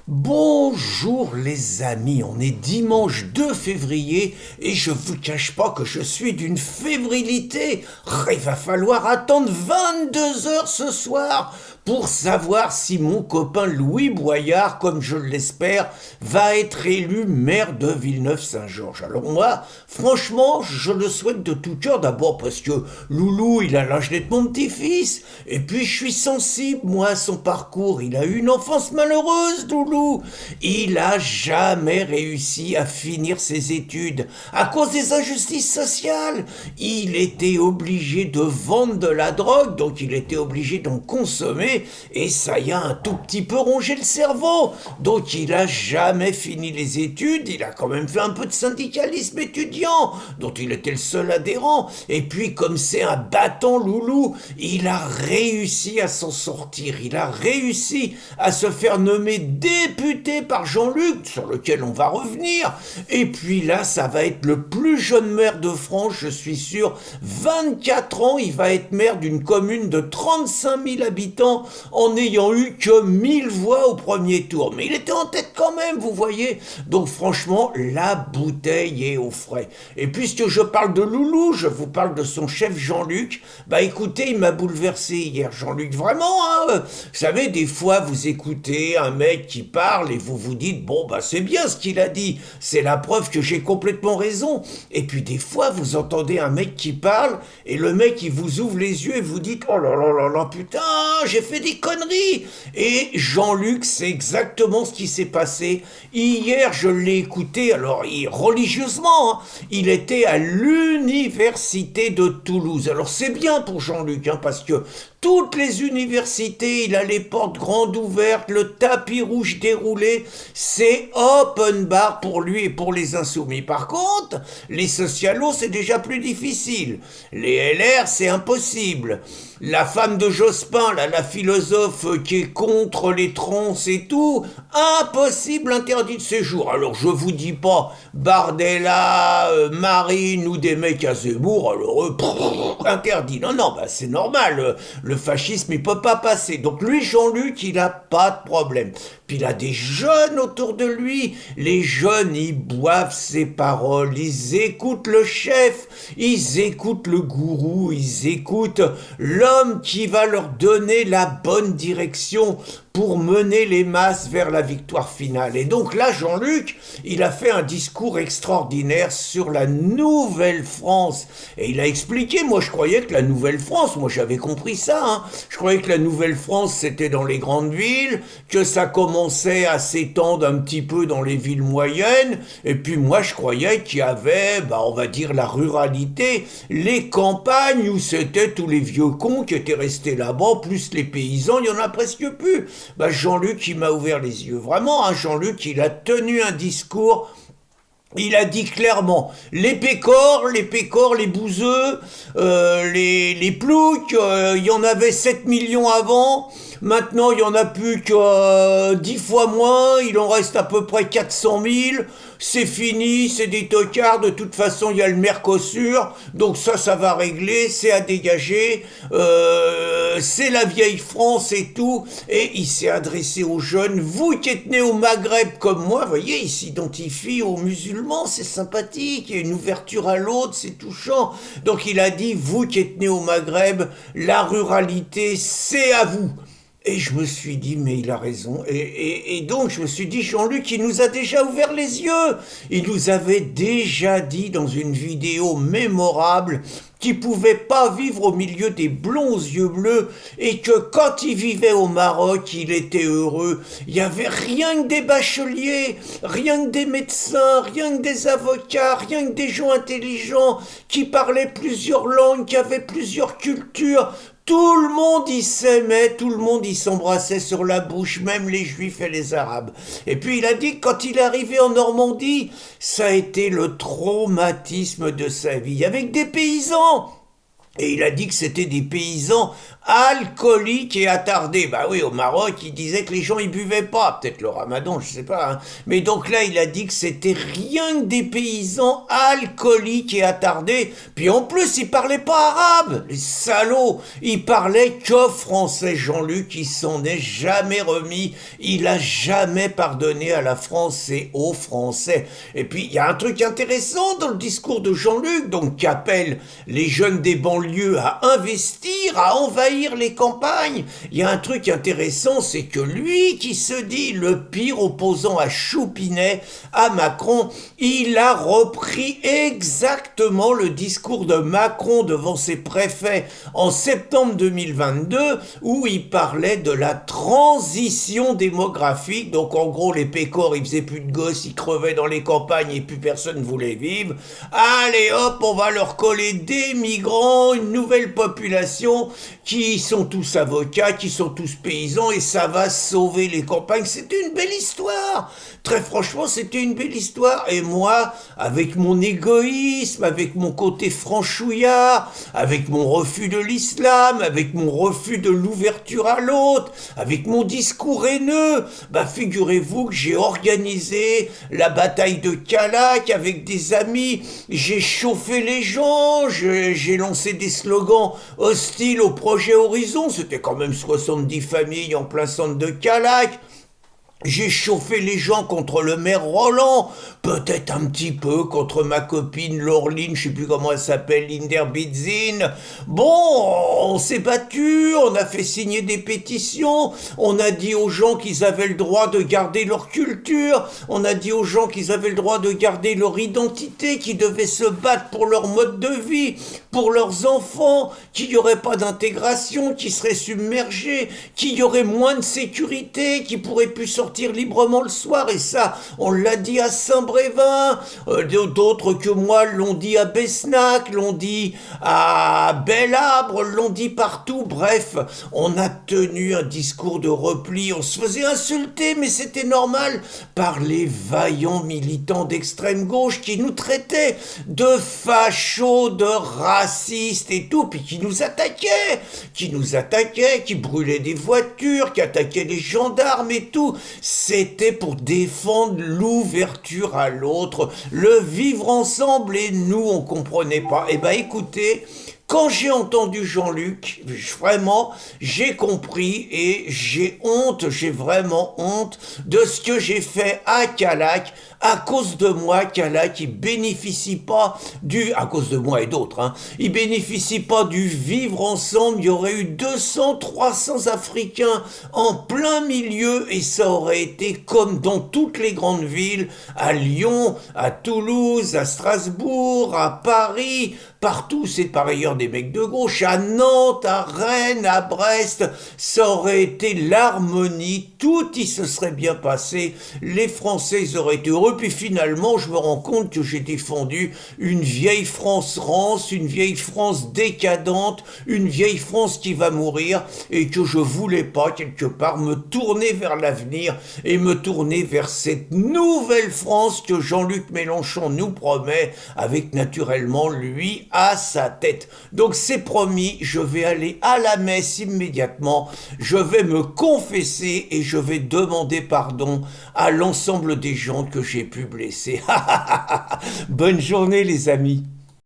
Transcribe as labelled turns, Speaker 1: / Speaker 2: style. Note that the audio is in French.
Speaker 1: Bonjour les amis, on est dimanche 2 février et je vous cache pas que je suis d'une fébrilité. Il va falloir attendre 22 heures ce soir pour savoir si mon copain Louis Boyard, comme je l'espère, va être élu maire de Villeneuve-Saint-Georges. Alors moi, franchement, je le souhaite de tout cœur, d'abord parce que Loulou, il a l'âge d'être mon petit-fils, et puis je suis sensible, moi, à son parcours. Il a eu une enfance malheureuse, Loulou. Il a jamais réussi à finir ses études à cause des injustices sociales. Il était obligé de vendre de la drogue, donc il était obligé d'en consommer, et ça y a un tout petit peu rongé le cerveau. Donc il a jamais fini les études, il a quand même fait un peu de syndicalisme étudiant, dont il était le seul adhérent, et puis comme c'est un battant Loulou, il a réussi à s'en sortir, il a réussi à se faire nommer député par Jean-Luc, sur lequel on va revenir, et puis là ça va être le plus jeune maire de France, je suis sûr, 24 ans, il va être maire d'une commune de 35 000 habitants, en n'ayant eu que 1000 voix au premier tour. Mais il était en tête quand même, vous voyez. Donc franchement, la bouteille est au frais. Et puisque je parle de Loulou, je vous parle de son chef Jean-Luc. Bah écoutez, il m'a bouleversé hier, Jean-Luc. Vraiment, hein. Vous savez, des fois, vous écoutez un mec qui parle et vous vous dites, bon, bah c'est bien ce qu'il a dit. C'est la preuve que j'ai complètement raison. Et puis des fois, vous entendez un mec qui parle et le mec, il vous ouvre les yeux et vous dites, oh là là là là, putain, j'ai fait des conneries. Et Jean-Luc, c'est exactement ce qui s'est passé. Hier, je l'ai écouté, alors religieusement, hein, il était à l'université de Toulouse. Alors c'est bien pour Jean-Luc, hein, parce que toutes les universités, il a les portes grandes ouvertes, le tapis rouge déroulé, c'est open bar pour lui et pour les insoumis. Par contre, les socialos, c'est déjà plus difficile. Les LR, c'est impossible. La femme de Jospin, là, la philosophe qui est contre les trans et tout, impossible, interdit de séjour. Alors je vous dis pas Bardella, Marine ou des mecs à Zemmour, alors interdit. Non, non, bah c'est normal, le fascisme il peut pas passer. Donc lui, Jean-Luc, il a pas de problème. Puis il a des jeunes autour de lui. Les jeunes, ils boivent ses paroles, ils écoutent le chef, ils écoutent le gourou, ils écoutent l'homme qui va leur donner la bonne direction pour mener les masses vers la victoire finale. Et donc là, Jean-Luc, il a fait un discours extraordinaire sur la Nouvelle France. Et il a expliqué, moi je croyais que la Nouvelle France, moi j'avais compris ça, hein, je croyais que la Nouvelle France c'était dans les grandes villes, que ça commençait à s'étendre un petit peu dans les villes moyennes, et puis moi je croyais qu'il y avait, on va dire la ruralité, les campagnes où c'était tous les vieux cons qui étaient restés là-bas, plus les paysans, il y en a presque plus. Jean-Luc, il m'a ouvert les yeux. Vraiment, hein, Jean-Luc, il a tenu un discours. Il a dit clairement, les pécores, les bouseux, les ploucs, il y en avait 7 millions avant, maintenant il y en a plus que 10 fois moins, il en reste à peu près 400 000, c'est fini, c'est des tocards, de toute façon il y a le Mercosur, donc ça va régler, c'est à dégager, c'est la vieille France et tout, et il s'est adressé aux jeunes, vous qui êtes nés au Maghreb comme moi, vous voyez, il s'identifie aux musulmans, c'est sympathique, il y a une ouverture à l'autre, c'est touchant, donc il a dit, vous qui êtes nés au Maghreb, la ruralité, c'est à vous. Et je me suis dit, mais il a raison. Et donc, je me suis dit, Jean-Luc, il nous a déjà ouvert les yeux. Il nous avait déjà dit dans une vidéo mémorable qu'il pouvait pas vivre au milieu des blonds aux yeux bleus et que quand il vivait au Maroc, il était heureux. Il y avait rien que des bacheliers, rien que des médecins, rien que des avocats, rien que des gens intelligents qui parlaient plusieurs langues, qui avaient plusieurs cultures. Tout le monde y s'aimait, tout le monde y s'embrassait sur la bouche, même les juifs et les arabes. Et puis il a dit que quand il est arrivé en Normandie, ça a été le traumatisme de sa vie, avec des paysans Et il a dit que c'était des paysans alcooliques et attardés. Bah oui, au Maroc, il disait que les gens ils buvaient pas, peut-être le ramadan, je sais pas. Hein. Mais donc là, il a dit que c'était rien que des paysans alcooliques et attardés. Puis en plus, ils parlaient pas arabe, les salauds. Ils parlaient que français. Jean-Luc, il s'en est jamais remis. Il a jamais pardonné à la France et aux Français. Et puis, il y a un truc intéressant dans le discours de Jean-Luc, donc qui appelle les jeunes des banlieues à investir, à envahir les campagnes. Il y a un truc intéressant, c'est que lui qui se dit le pire opposant à Choupinet, à Macron, il a repris exactement le discours de Macron devant ses préfets en septembre 2022 où il parlait de la transition démographique. Donc en gros les pécores ils faisaient plus de gosses, ils crevaient dans les campagnes et plus personne voulait vivre. Allez hop, on va leur coller des migrants, une nouvelle population qui sont tous avocats, qui sont tous paysans et ça va sauver les campagnes. C'était une belle histoire. Très franchement, c'était une belle histoire. Et moi, avec mon égoïsme, avec mon côté franchouillard, avec mon refus de l'islam, avec mon refus de l'ouverture à l'autre, avec mon discours haineux, bah figurez-vous que j'ai organisé la bataille de Calac avec des amis. J'ai chauffé les gens, j'ai lancé des slogans hostiles au projet Horizon. C'était quand même 70 familles en plein centre de Calac. J'ai chauffé les gens contre le maire Roland, peut-être un petit peu contre ma copine Laureline, je sais plus comment elle s'appelle, Linderbitzin. Bon, on s'est battu, on a fait signer des pétitions, on a dit aux gens qu'ils avaient le droit de garder leur culture, on a dit aux gens qu'ils avaient le droit de garder leur identité, qu'ils devaient se battre pour leur mode de vie, pour leurs enfants, qu'il n'y aurait pas d'intégration, qu'ils seraient submergés, qu'il y aurait moins de sécurité, qu'ils pourraient plus sortir librement le soir, et ça, on l'a dit à Saint-Brévin, d'autres que moi l'ont dit à Besnac, l'ont dit à Belabre, l'ont dit partout, bref, on a tenu un discours de repli, on se faisait insulter, mais c'était normal, par les vaillants militants d'extrême gauche qui nous traitaient de fachos, de racistes et tout, puis qui nous attaquaient, qui brûlaient des voitures, qui attaquaient les gendarmes et tout. C'était pour défendre l'ouverture à l'autre, le vivre ensemble, et nous, on comprenait pas. Eh ben, écoutez, quand j'ai entendu Jean-Luc, vraiment, j'ai compris et j'ai honte, j'ai vraiment honte de ce que j'ai fait à Calac. À cause de moi, Calac, il bénéficie pas à cause de moi et d'autres, hein, il bénéficie pas du vivre ensemble. Il y aurait eu 200, 300 Africains en plein milieu et ça aurait été comme dans toutes les grandes villes, à Lyon, à Toulouse, à Strasbourg, à Paris, partout, c'est par ailleurs des mecs de gauche, à Nantes, à Rennes, à Brest, ça aurait été l'harmonie, tout y se serait bien passé, les Français ils auraient été heureux, puis finalement je me rends compte que j'ai défendu une vieille France rance, une vieille France décadente, une vieille France qui va mourir, et que je voulais pas quelque part me tourner vers l'avenir, et me tourner vers cette nouvelle France que Jean-Luc Mélenchon nous promet, avec naturellement lui à sa tête. Donc c'est promis, je vais aller à la messe immédiatement, je vais me confesser et je vais demander pardon à l'ensemble des gens que j'ai pu blesser. Bonne journée les amis.